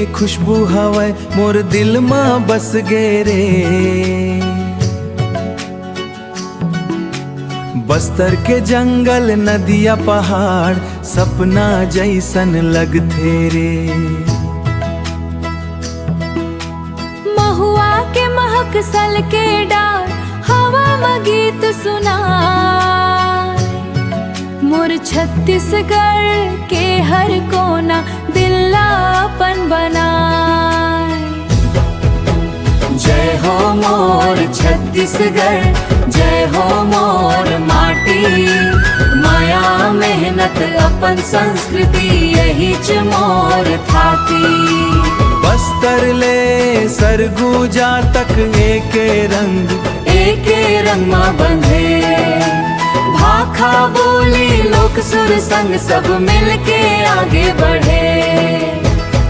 खुशबू हवा मोर दिल माँ बस गे रे। बस्तर के जंगल नदिया पहाड़ सपना जैसन लगथे रे। महुआ के महक सल के डार हवा में गीत सुनाए। मोर छत्तीसगढ़ के हर कोना दिलापन बनाए। जय हो मोर छत्तीसगढ़, जय हो मोर माटी। माया मेहनत अपन संस्कृति यही च मोर थाती। बस्तर ले सरगुजा तक एके रंग माँ बंधे। भाखा बोली लोक सुर संग सब मिलके आगे बढ़े।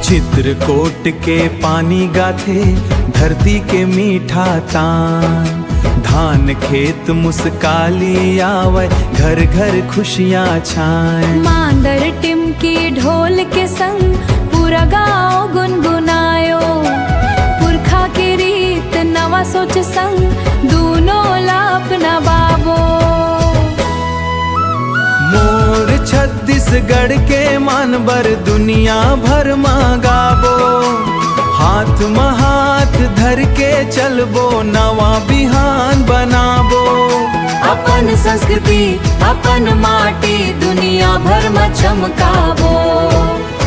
चित्रकोट के पानी गाथे धरती के मीठा तान। धान खेत मुस्काली आवे घर घर खुशियाँ छाए। मांदर टिमकी ढोल के संग पूरा गाँव गुनगुनायो। पुरखा के रीत नवा सोच संग दूनों लाप नवाबो। मोर छत्तीसगढ़ के मानबर दुनिया भर में गाबो। हाथ में हाथ धर के चलबो नवा बिहान बनाबो। अपन संस्कृति अपन माटी दुनिया भर में चमकाबो।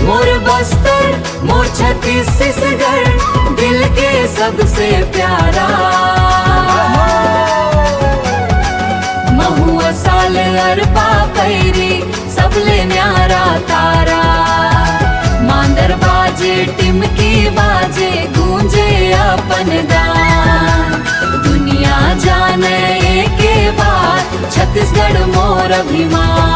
मोर बस्तर मोर छत्तीसगढ़ दिल के सबसे प्यारा। महुआ साल अरपा पैरी सबले न्यारा तारा। मांदर बाजे टिमकी बाजे गूंजे अपन गान। दुनिया जाने के बाद छत्तीसगढ़ मोर अभिमान।